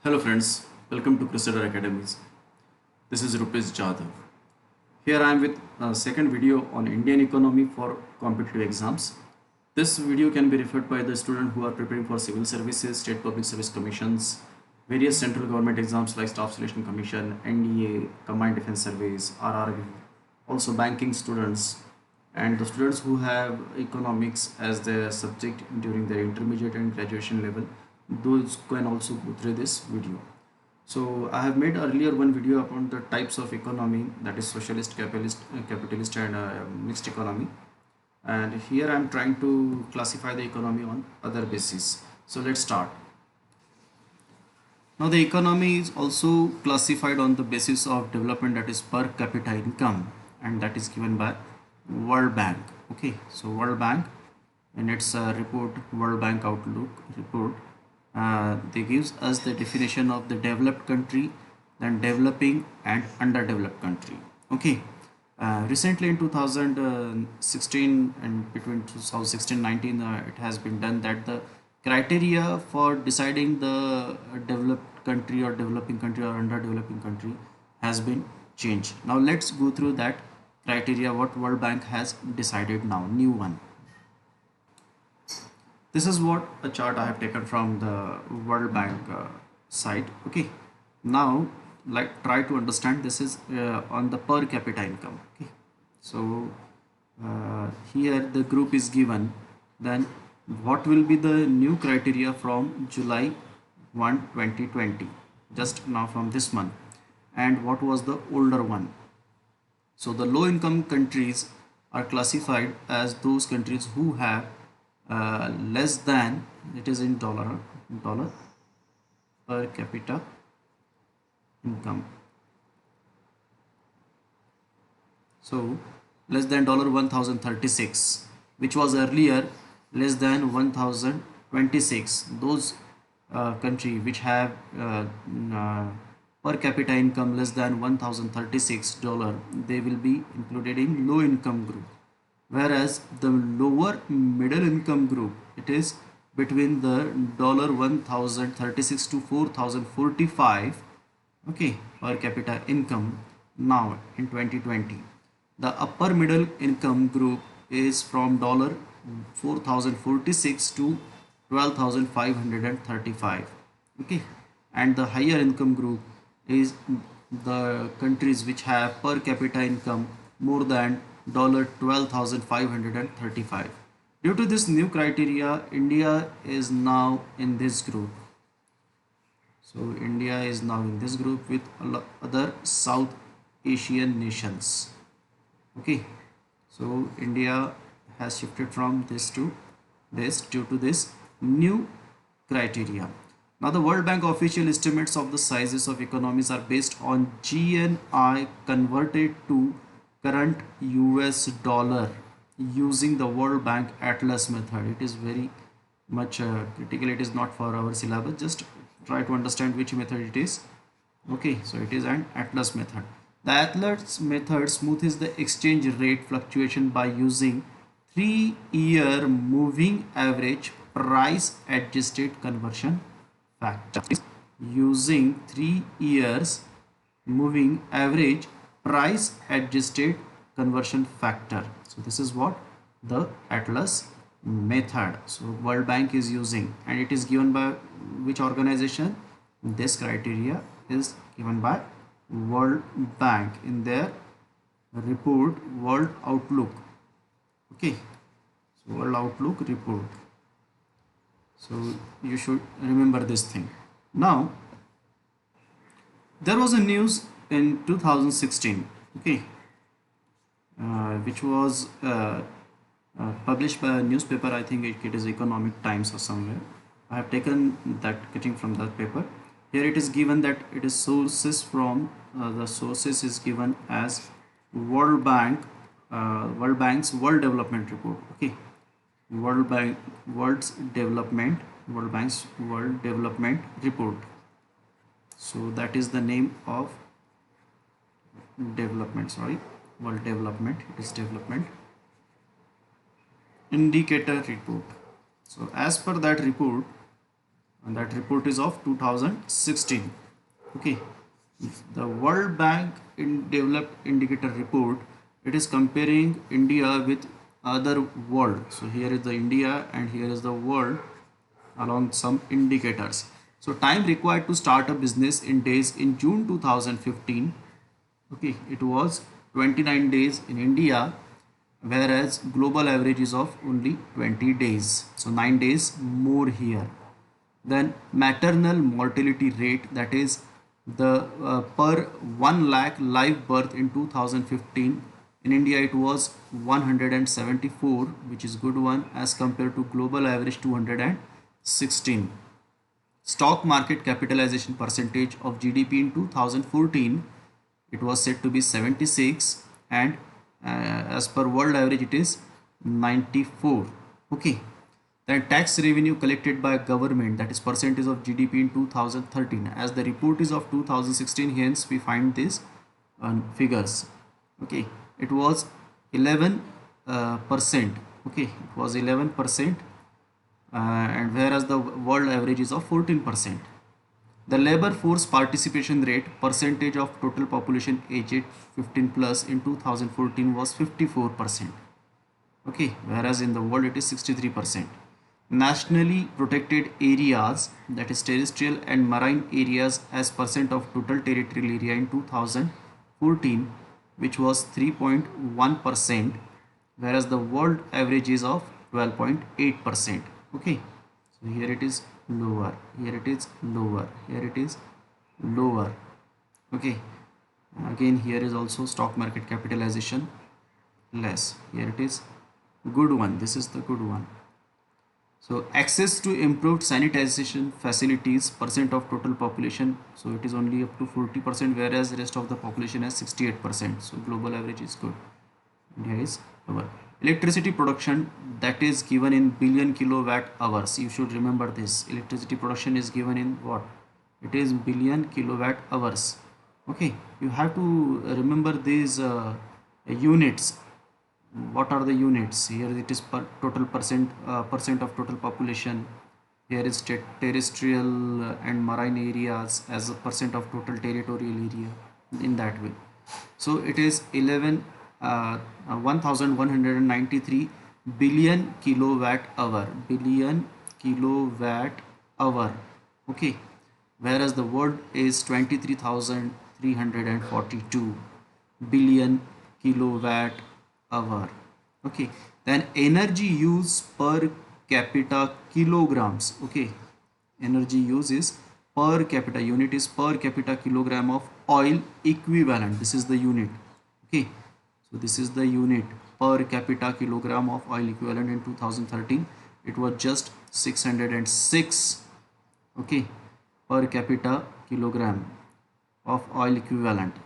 Hello friends, welcome to Crusader Academies. This is Rupesh Jadhav. Here I am with a second video on Indian economy for competitive exams. This video can be referred by the student who are preparing for civil services, state public service commissions, various central government exams like Staff Selection Commission, NDA, Combined Defense Service, RRB, also banking students, and the students who have economics as their subject during their intermediate and graduation level. Those can also go through this video. So I have made earlier one video upon the types of economy, that is socialist, capitalist and mixed economy. And here I am trying to classify the economy on other basis. So let's start. Now the economy is also classified on the basis of development, that is per capita income, and that is given by World Bank. Okay, so World Bank in its report, World Bank Outlook report, they gives us the definition of the developed country, then developing and underdeveloped country. Okay, recently in 2016 and between 2016-19 it has been done that the criteria for deciding the developed country or developing country or underdeveloping country has been changed. Now let's go through that criteria what World Bank has decided now, new one. This is what a chart I have taken from the World Bank site. Okay, now like try to understand this is on the per capita income. Okay, so here the group is given, then what will be the new criteria from July 1, 2020, just now from this month, and what was the older one. So the low income countries are classified as those countries who have less than, it is in dollar per capita income. So less than $1036, which was earlier less than 1026. Those country which have per capita income less than $1036, they will be included in low income group. Whereas the lower middle income group, it is between the $1036 to 4045, okay, per capita income now in 2020. The upper middle income group is from $4046 to 12,535, okay, and the higher income group is the countries which have per capita income more than $12,535. Due to this new criteria, India is now in this group. So India is now in this group with other South Asian nations. Okay, so India has shifted from this to this due to this new criteria. Now the World Bank official estimates of the sizes of economies are based on GNI converted to current US dollar using the World Bank Atlas method. It is very much critical. It is not for our syllabus. Just try to understand which method it is. Okay, so it is an Atlas method. The Atlas method smoothes the exchange rate fluctuation by using 3-year moving average price adjusted conversion factor. Using 3 years moving average price adjusted conversion factor. So this is what the Atlas method, so World Bank is using, and it is given by which organization? This criteria is given by World Bank in their report World Outlook. Okay, so World Outlook report. So you should remember this thing. Now there was a news in 2016, okay, which was published by a newspaper. I think it is Economic Times or somewhere. I have taken that cutting from that paper. Here it is given that it is sources from the sources is given as World Bank's World Development Report. Okay, World Bank's World Development Report. So that is the name of development, sorry, World Development, it is Development Indicator Report. So as per that report, and that report is of 2016. Okay, the World Bank in Developed Indicator report, it is comparing India with other world. So here is the India and here is the world along some indicators. So time required to start a business in days in June 2015. Okay, it was 29 days in India, whereas global average is of only 20 days. So 9 days more here. Then maternal mortality rate, that is the per 1 lakh live birth in 2015 in India, it was 174, which is good one, as compared to global average 216. Stock market capitalization percentage of GDP in 2014, it was said to be 76, and as per world average it is 94. Okay, then tax revenue collected by government, that is percentage of GDP in 2013, as the report is of 2016, hence we find these figures. Okay, it was 11%. Okay, it was 11%, and whereas the world average is of 14%. The labor force participation rate percentage of total population aged 15 plus in 2014 was 54%. Okay, whereas in the world it is 63%. Nationally protected areas, that is terrestrial and marine areas, as percent of total territorial area in 2014, which was 3.1%, whereas the world average is of 12.8%. Okay, so here it is lower, here it is lower, here it is lower. Okay, again here is also stock market capitalization less, here it is good one, this is the good one. So access to improved sanitization facilities percent of total population, so it is only up to 40%, whereas the rest of the population has 68%. So global average is good, India is lower. Electricity production, that is given in billion kilowatt hours. You should remember this. Electricity production is given in what? It is billion kilowatt hours. Okay, you have to remember these units. What are the units? Here it is per total percent of total population. Here is terrestrial and marine areas as a percent of total territorial area, in that way. So it is 1193 billion kilowatt hour, billion kilowatt hour. Okay, whereas the world is 23,342 billion kilowatt hour. Okay, then energy use per capita kilograms. Okay, energy use is per capita, unit is per capita kilogram of oil equivalent. This is the unit. Okay, so this is the unit per capita kilogram of oil equivalent. In 2013 it was just 606. Okay, per capita kilogram of oil equivalent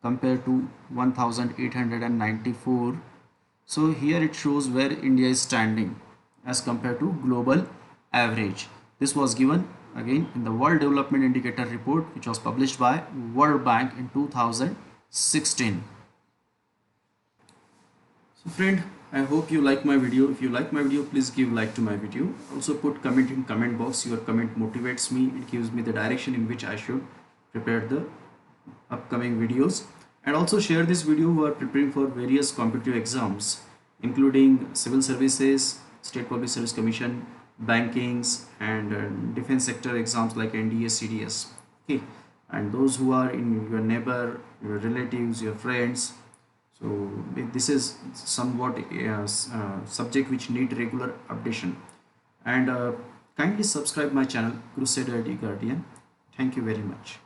compared to 1894. So here it shows where India is standing as compared to global average. This was given again in the World Development Indicator report, which was published by World Bank in 2016. So friend, I hope you like my video. If you like my video, please give like to my video. Also put comment in comment box. Your comment motivates me. It gives me the direction in which I should prepare the upcoming videos. And also share this video who are preparing for various competitive exams, including civil services, State Public Service Commission, bankings, and defense sector exams like NDA, CDS. Okay, and those who are in your neighbor, your relatives, your friends. So this is somewhat a subject which need regular updation. And kindly subscribe my channel, Crusade ID Guardian. Thank you very much.